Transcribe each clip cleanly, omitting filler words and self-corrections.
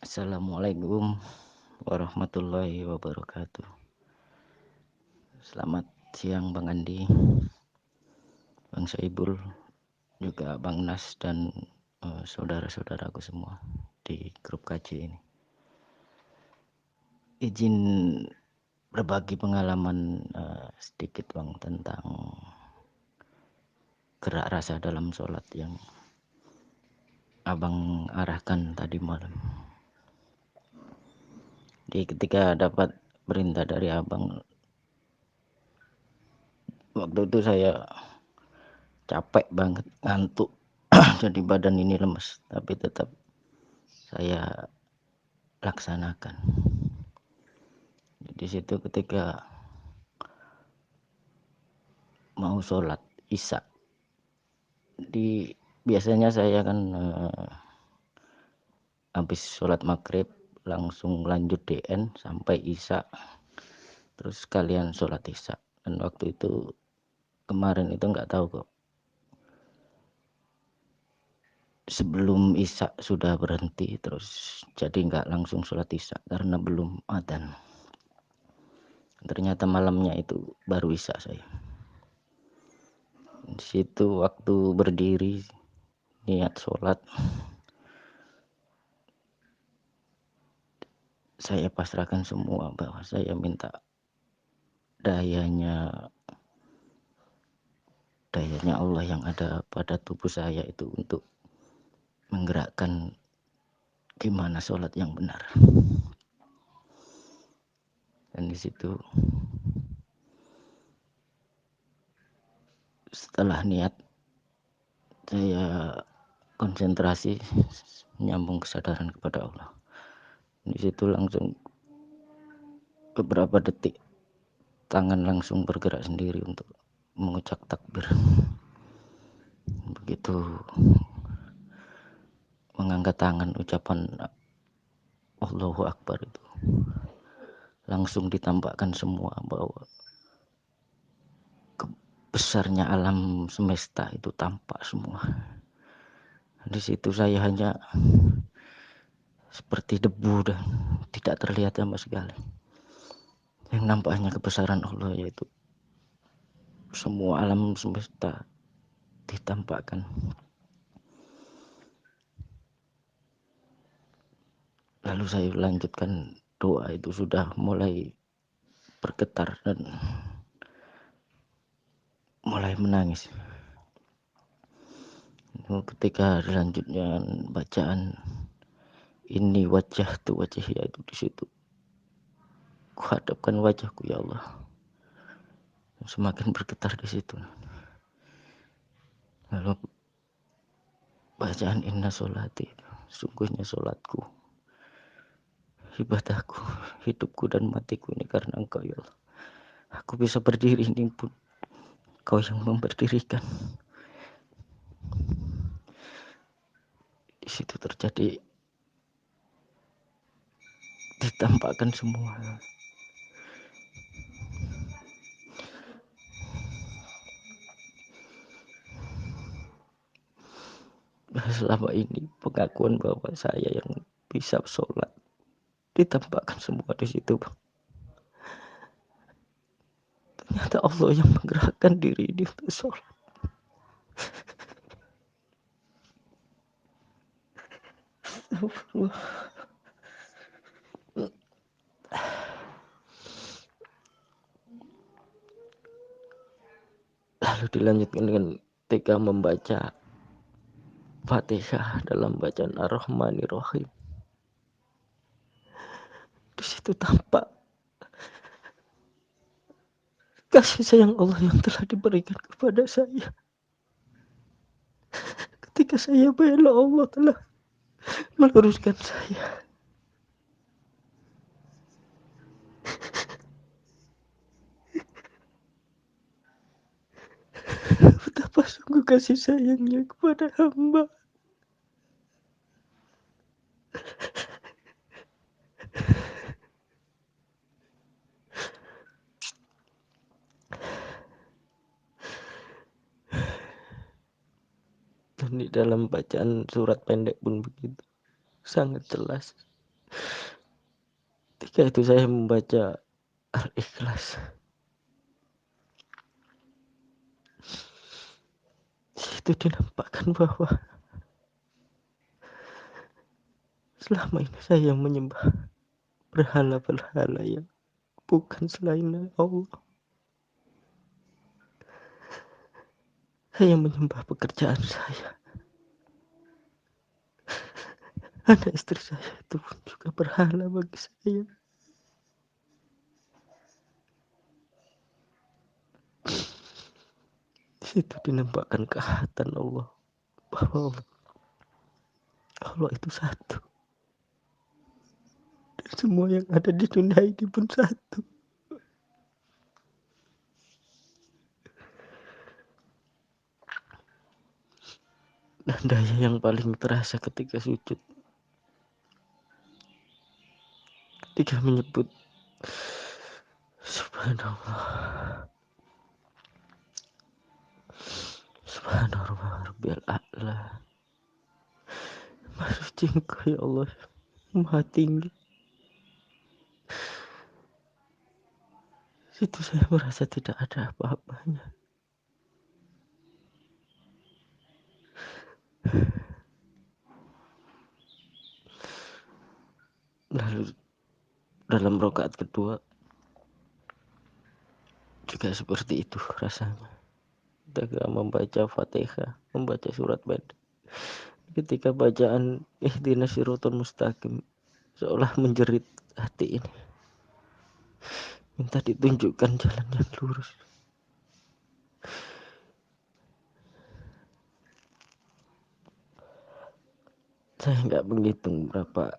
Assalamualaikum warahmatullahi wabarakatuh. Selamat siang Bang Andi, Bang Saibul, juga Bang Nas dan saudara-saudaraku semua di grup KJ ini. Izin berbagi pengalaman sedikit Bang tentang gerak rasa dalam sholat yang Abang arahkan tadi malam. Ketika dapat perintah dari Abang, waktu itu saya capek banget, ngantuk, jadi badan ini lemes, tapi tetap saya laksanakan. Di situ ketika mau sholat isya, biasanya saya kan habis sholat maghrib langsung lanjut DN sampai isya, terus sekalian sholat isya. Dan waktu itu kemarin itu nggak tahu kok, sebelum isya sudah berhenti, terus jadi nggak langsung sholat isya karena belum adzan. Ternyata malamnya itu baru isya saya. Di situ waktu berdiri niat sholat, saya pasrahkan semua, bahwa saya minta dayanya Allah yang ada pada tubuh saya itu untuk menggerakkan gimana sholat yang benar. Dan di situ setelah niat saya konsentrasi, nyambung kesadaran kepada Allah. Di situ langsung beberapa detik tangan langsung bergerak sendiri untuk mengucap takbir. Begitu mengangkat tangan, ucapan Allahu Akbar itu langsung ditampakkan semua bahwa besarnya alam semesta itu tampak semua. Di situ saya hanya seperti debu dan tidak terlihat sama sekali. Yang nampaknya kebesaran Allah, yaitu semua alam semesta ditampakkan. Lalu saya lanjutkan doa, itu sudah mulai bergetar dan mulai menangis. Ketika selanjutnya bacaan ini wajah tu wajah, yaitu di situ kuhadapkan wajahku ya Allah, semakin bergetar di situ. Lalu bacaan inna sholati, sungguhnya sholatku, ibadahku, hidupku dan matiku ini karena Engkau ya Allah. Aku bisa berdiri ini pun Kau yang memberdirikan. Di situ terjadi, ditampakkan semua. Selama ini pengakuan bahwa saya yang bisa sholat ditampakkan semua di situ. Ternyata Allah yang menggerakkan diri ini untuk sholat. Lalu dilanjutkan dengan ketika membaca Fatihah dalam bacaan Ar-Rahmanir-Rahim. Di situ tampak kasih sayang Allah yang telah diberikan kepada saya. Ketika saya bela, Allah telah meluruskan saya. Betapa sungguh kasih sayangnya kepada hamba. Dan di dalam bacaan surat pendek pun begitu, sangat jelas Ketika itu saya membaca Al-Ikhlas, itu dinampakkan bahwa selama ini saya menyembah berhala-berhala yang bukan selain Allah. Saya menyembah pekerjaan saya. Ada istri saya itu pun juga berhala bagi saya. Di situ dinampakkan kehatan Allah, bahwa Allah itu satu. Dan semua yang ada di dunia ini pun satu. Dan daya yang paling terasa ketika sujud, ketika menyebut Subhanallah, Subhanallah Rabbil A'la, Maha suci Engkau ya Allah, Maha tinggi. Situ saya merasa tidak ada apa-apanya. Lalu dalam rakaat kedua juga seperti itu rasanya. Ketika membaca Fatihah, membaca surat Baqarah, ketika bacaan ihdinas siratal mustaqim, seolah menjerit hati ini, minta ditunjukkan jalan yang lurus. Saya nggak menghitung berapa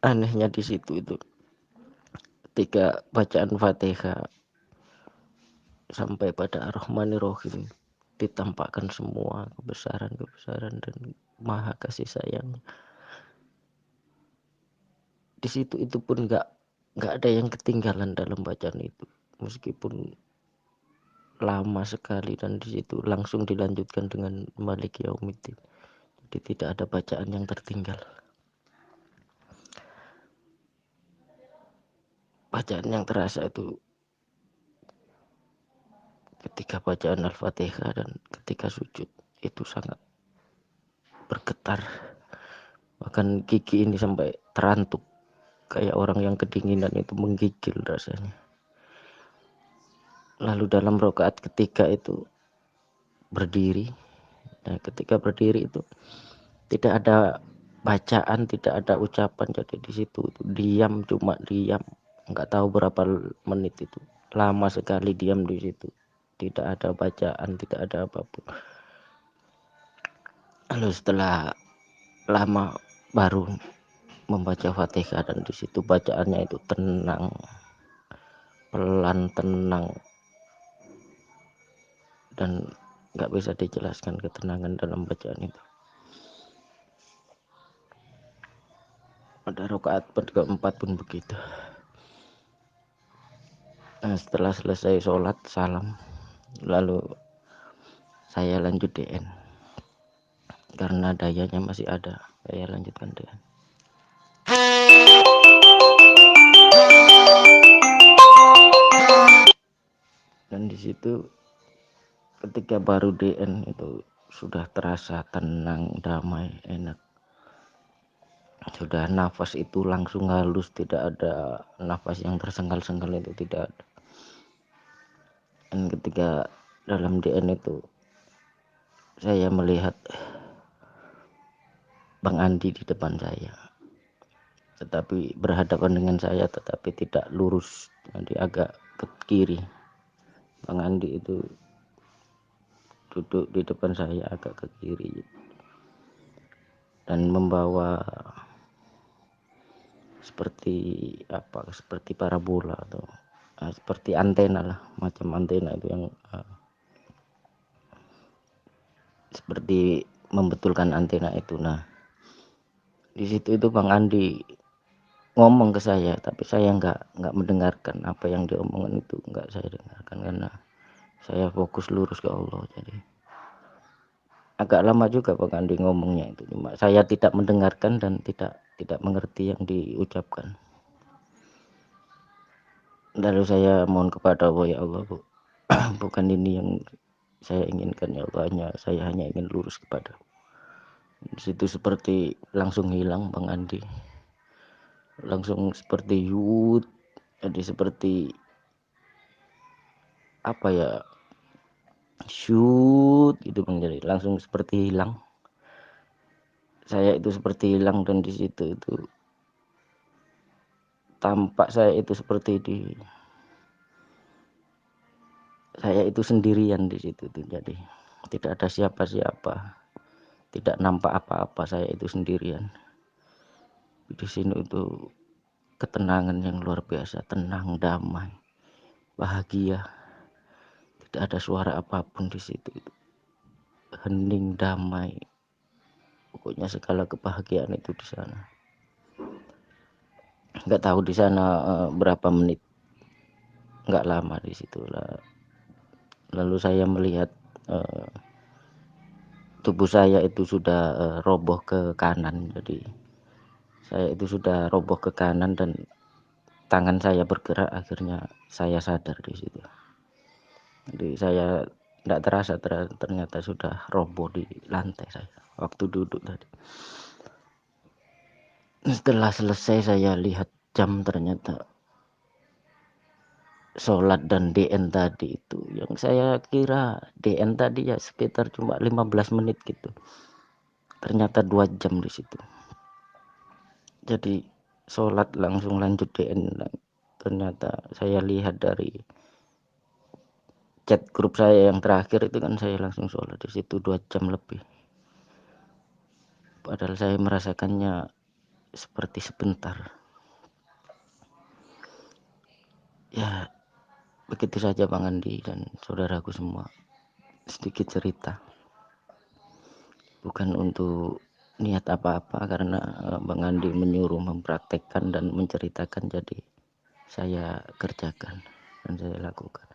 anehnya di situ itu. Ketika bacaan Fatihah sampai pada Ar-Rahmanir-Rahim, ditampakkan semua kebesaran dan maha kasih sayang. Di situ itu pun nggak ada yang ketinggalan dalam bacaan itu, meskipun lama sekali, dan di situ langsung dilanjutkan dengan Maliki Yaumiddin. Jadi tidak ada bacaan yang tertinggal. Bacaan yang terasa itu ketika bacaan Al-Fatihah dan ketika sujud itu sangat bergetar. Bahkan gigi ini sampai terantuk, kayak orang yang kedinginan itu menggigil rasanya. Lalu dalam rakaat ketiga itu berdiri. Nah, ketika berdiri itu tidak ada bacaan, tidak ada ucapan. Jadi di situ diam, cuma diam. Nggak tahu berapa menit itu. Lama sekali diam di situ. Tidak ada bacaan, tidak ada apapun. Lalu setelah lama baru membaca Fatihah, dan di situ bacaannya itu tenang, pelan, tenang, dan nggak bisa dijelaskan ketenangan dalam bacaan itu. Pada rakaat keempat pun begitu. Nah, setelah selesai sholat salam, lalu saya lanjut DN karena dayanya masih ada. Saya lanjutkan DN. Dan di situ ketika baru DN itu sudah terasa tenang, damai, enak. Sudah nafas itu langsung halus, tidak ada nafas yang tersengal-sengal, itu tidak ada. Dan ketika dalam DN itu saya melihat Bang Andi di depan saya, tetapi berhadapan dengan saya, tetapi tidak lurus, jadi agak ke kiri. Bang Andi itu duduk di depan saya agak ke kiri dan membawa seperti parabola atau seperti antena lah, macam antena itu yang seperti membetulkan antena itu. Nah, di situ itu Bang Andi ngomong ke saya, tapi saya nggak mendengarkan apa yang dia omongin, itu nggak saya dengarkan karena saya fokus lurus ke Allah. Jadi agak lama juga Bang Andi ngomongnya itu, cuma saya tidak mendengarkan dan tidak mengerti yang diucapkan. Lalu saya mohon kepada Allah, ya Allah Bu, bukan ini yang saya inginkan ya Allah, saya hanya ingin lurus kepada. Di situ seperti langsung hilang Bang Andi, langsung seperti yut, jadi seperti apa ya, shoot gitu Bang, jadi langsung seperti hilang. Saya itu seperti hilang, dan di situ itu tampak saya itu seperti saya itu sendirian di situ tuh, jadi tidak ada siapa-siapa, tidak nampak apa-apa, saya itu sendirian. Di sini itu ketenangan yang luar biasa, tenang, damai, bahagia, tidak ada suara apapun di situ, hening, damai, pokoknya segala kebahagiaan itu di sana. Nggak tahu di sana berapa menit, nggak lama di situ lah. Lalu saya melihat tubuh saya itu sudah roboh ke kanan, jadi saya itu sudah roboh ke kanan dan tangan saya bergerak, akhirnya saya sadar di situ. Jadi saya tidak terasa ternyata sudah roboh di lantai saya waktu duduk tadi. Setelah selesai saya lihat jam, ternyata sholat dan DN tadi itu, yang saya kira DN tadi ya sekitar cuma 15 menit gitu, ternyata 2 jam di situ. Jadi sholat langsung lanjut DN, ternyata saya lihat dari chat grup saya yang terakhir itu kan, saya langsung sholat di situ 2 jam lebih, padahal saya merasakannya seperti sebentar. Ya begitu saja Bang Andi dan saudaraku semua, sedikit cerita, bukan untuk niat apa-apa, karena Bang Andi menyuruh mempraktekkan dan menceritakan, jadi saya kerjakan dan saya lakukan.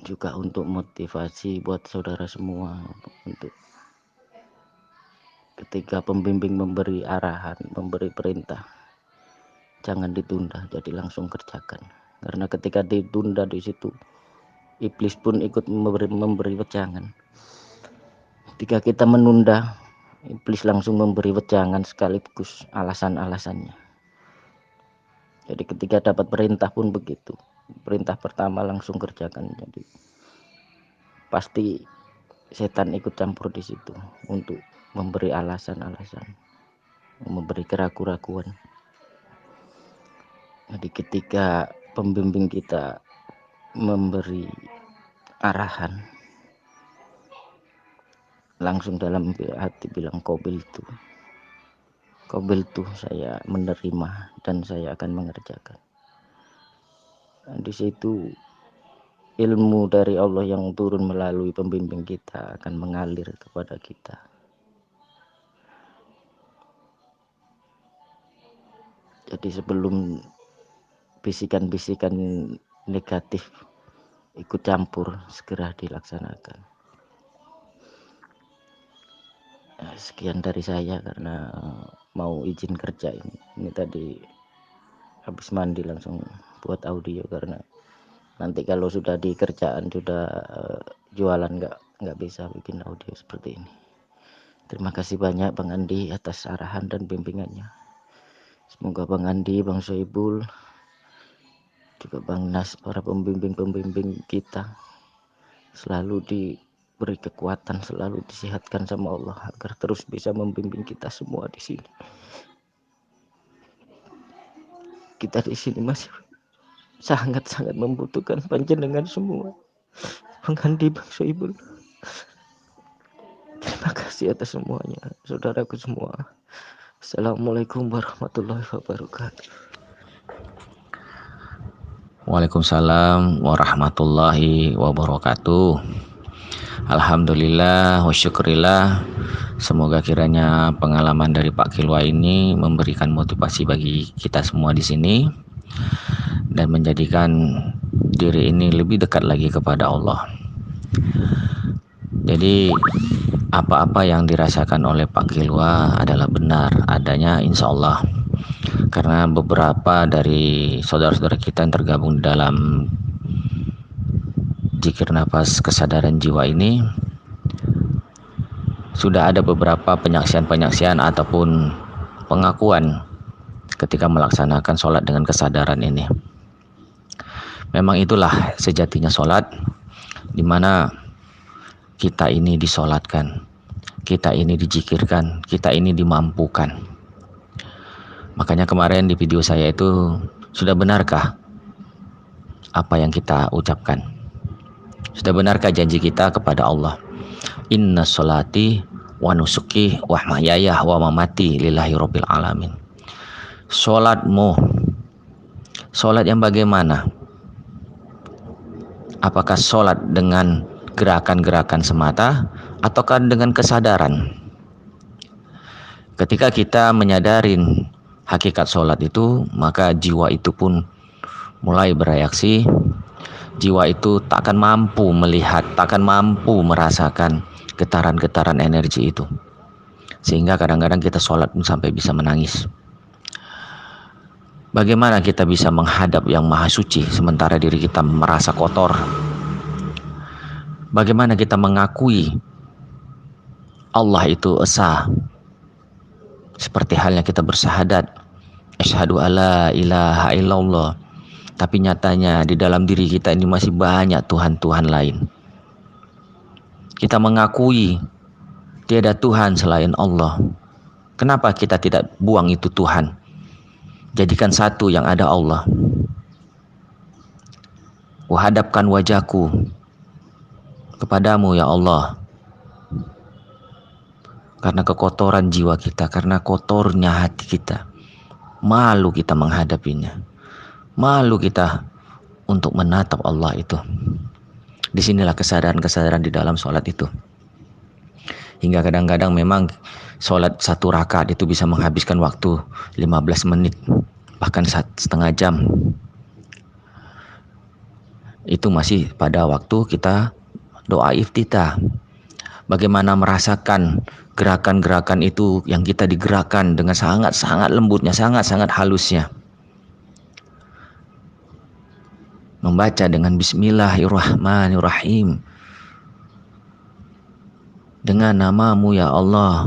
Juga untuk motivasi buat saudara semua, untuk ketika pembimbing memberi arahan, memberi perintah, jangan ditunda, jadi langsung kerjakan. Karena ketika ditunda di situ, iblis pun ikut memberi wejangan. Ketika kita menunda, iblis langsung memberi wejangan sekaligus alasan-alasannya. Jadi ketika dapat perintah pun begitu, perintah pertama langsung kerjakan, jadi pasti setan ikut campur di situ untuk memberi alasan-alasan, memberi keraguan-keraguan. Jadi ketika pembimbing kita memberi arahan, langsung dalam hati bilang qabil tuh, saya menerima dan saya akan mengerjakan. Nah, di situ ilmu dari Allah yang turun melalui pembimbing kita akan mengalir kepada kita. Jadi sebelum bisikan-bisikan negatif ikut campur, segera dilaksanakan. Nah, sekian dari saya, karena mau izin kerja ini tadi habis mandi langsung buat audio, karena nanti kalau sudah di kerjaan, sudah jualan, nggak bisa bikin audio seperti ini. Terima kasih banyak Bang Andi atas arahan dan bimbingannya. Semoga Bang Andi, Bang Soebul, juga Bang Nas, para pembimbing-pembimbing kita selalu diberi kekuatan, selalu disehatkan sama Allah, agar terus bisa membimbing kita semua di sini. Kita di sini masih sangat-sangat membutuhkan panjenengan semua, Bang Andi, Bang Soebul. Terima kasih atas semuanya, saudaraku semua. Assalamualaikum warahmatullahi wabarakatuh. Waalaikumsalam warahmatullahi wabarakatuh. Alhamdulillah wa syukurillah. Semoga kiranya pengalaman dari Pak Kilwa ini memberikan motivasi bagi kita semua di sini dan menjadikan diri ini lebih dekat lagi kepada Allah. Jadi apa-apa yang dirasakan oleh Pak Kilwa adalah benar adanya, insya Allah. karena beberapa dari saudara-saudara kita yang tergabung dalam Zikir Nafas Kesadaran Jiwa ini sudah ada beberapa penyaksian-penyaksian ataupun pengakuan ketika melaksanakan sholat dengan kesadaran ini. Memang itulah sejatinya sholat, di mana kita ini disolatkan, kita ini dijikirkan, kita ini dimampukan. Makanya kemarin di video saya itu, sudah benarkah apa yang kita ucapkan? Sudah benarkah janji kita kepada Allah? Inna sholati wa nusuki wa mahyaya wa mamati lillahi rabbil alamin. Sholatmu, sholat yang bagaimana? Apakah sholat dengan gerakan-gerakan semata ataukah dengan kesadaran? Ketika kita menyadarin hakikat sholat itu, maka jiwa itu pun mulai bereaksi. Jiwa itu tak akan mampu melihat, tak akan mampu merasakan getaran-getaran energi itu. Sehingga kadang-kadang kita sholat pun sampai bisa menangis. Bagaimana kita bisa menghadap yang maha suci sementara diri kita merasa kotor? Bagaimana kita mengakui Allah itu esa? Seperti halnya kita bersahadat, asyhadu alla ilaha illallah. Tapi nyatanya di dalam diri kita ini masih banyak Tuhan-Tuhan lain. Kita mengakui tiada Tuhan selain Allah. Kenapa kita tidak buang itu Tuhan? Jadikan satu yang ada Allah. Wahadapkan wajahku kepadamu ya Allah. Karena kekotoran jiwa kita, karena kotornya hati kita, malu kita menghadapinya, malu kita untuk menatap Allah itu. Disinilah kesadaran-kesadaran di dalam sholat itu. Hingga kadang-kadang memang sholat satu rakaat itu bisa menghabiskan waktu 15 menit, bahkan setengah jam. Itu masih pada waktu kita doa iftitah. Bagaimana merasakan gerakan-gerakan itu yang kita digerakkan dengan sangat-sangat lembutnya, sangat-sangat halusnya. Membaca dengan Bismillahirrahmanirrahim. Dengan namamu ya Allah.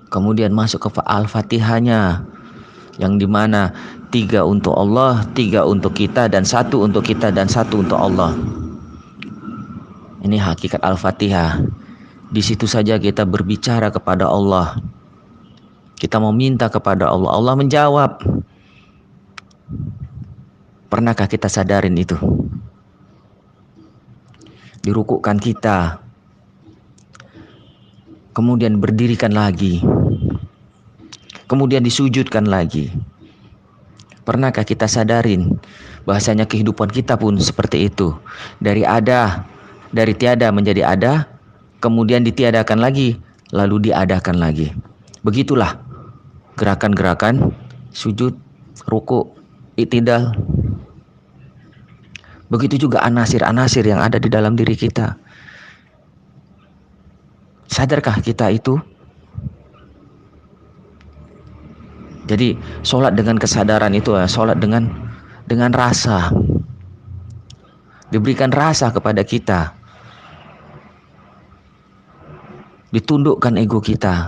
Kemudian masuk ke Al-Fatihahnya, yang dimana 3 untuk Allah, 3 untuk kita, dan 1 untuk kita, dan 1 untuk Allah. Ini hakikat Al-Fatihah. Di situ saja kita berbicara kepada Allah. Kita mau minta kepada Allah, Allah menjawab. Pernahkah kita sadarin itu? Dirukukkan kita, kemudian berdirikan lagi, kemudian disujudkan lagi. Pernahkah kita sadarin bahasanya kehidupan kita pun seperti itu? Dari tiada menjadi ada, kemudian ditiadakan lagi, lalu diadakan lagi. Begitulah gerakan-gerakan sujud, rukuk, i'tidal. Begitu juga anasir-anasir yang ada di dalam diri kita. Sadarkah kita itu? Jadi sholat dengan kesadaran itu ya, sholat dengan rasa. Diberikan rasa kepada kita. Ditundukkan ego kita.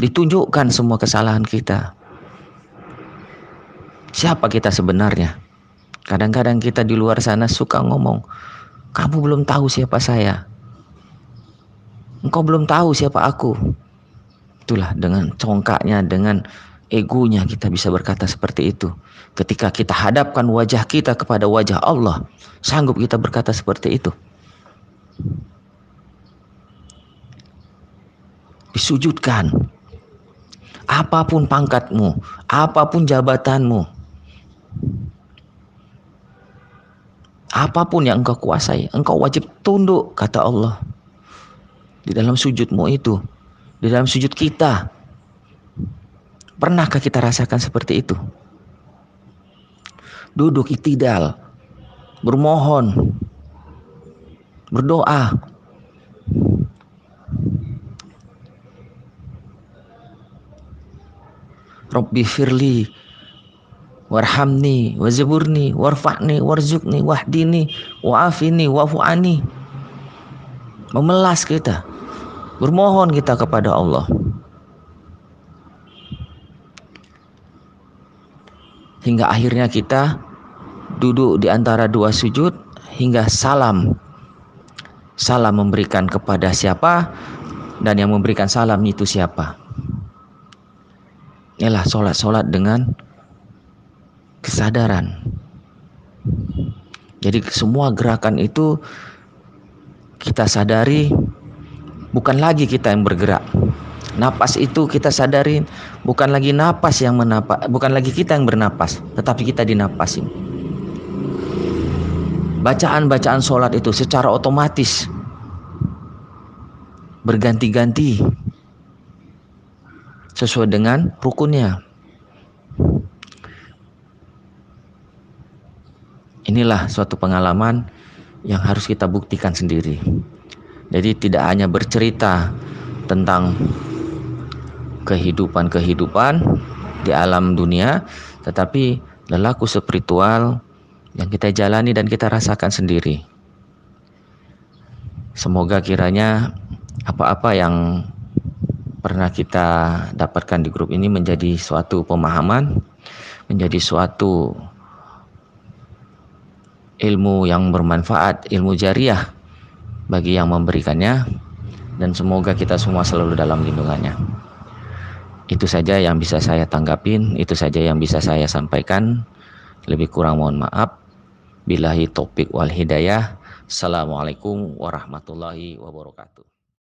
Ditunjukkan semua kesalahan kita. Siapa kita sebenarnya? Kadang-kadang kita di luar sana suka ngomong, kamu belum tahu siapa saya. Engkau belum tahu siapa aku. Itulah dengan congkaknya, dengan egonya kita bisa berkata seperti itu. Ketika kita hadapkan wajah kita kepada wajah Allah, sanggup kita berkata seperti itu. Disujudkan. Apapun pangkatmu, apapun jabatanmu, apapun yang engkau kuasai, engkau wajib tunduk, kata Allah. Di dalam sujudmu itu, di dalam sujud kita. Pernahkah kita rasakan seperti itu? Duduk i'tidal, bermohon, berdoa. Rabbi firli warhamni wazburni warfa'ni warzuqni wahdini wa'afini wa'fu'ani. Memelas kita, bermohon kita kepada Allah. Hingga akhirnya kita duduk di antara dua sujud hingga salam memberikan kepada siapa dan yang memberikan salam itu siapa. Inilah sholat dengan kesadaran. Jadi semua gerakan itu kita sadari, bukan lagi kita yang bergerak. Napas itu kita sadari bukan lagi napas yang menapas, bukan lagi kita yang bernapas, tetapi kita dinapasin. Bacaan-bacaan sholat itu secara otomatis berganti-ganti sesuai dengan rukunnya. Inilah suatu pengalaman yang harus kita buktikan sendiri. Jadi tidak hanya bercerita tentang kehidupan di alam dunia, tetapi lelaku spiritual yang kita jalani dan kita rasakan sendiri. Semoga kiranya apa-apa yang pernah kita dapatkan di grup ini menjadi suatu pemahaman, menjadi suatu ilmu yang bermanfaat, ilmu jariah bagi yang memberikannya, dan semoga kita semua selalu dalam lindungannya. Itu saja yang bisa saya tanggapin, itu saja yang bisa saya sampaikan. Lebih kurang mohon maaf. Billahi taufik wal hidayah. Assalamualaikum warahmatullahi wabarakatuh.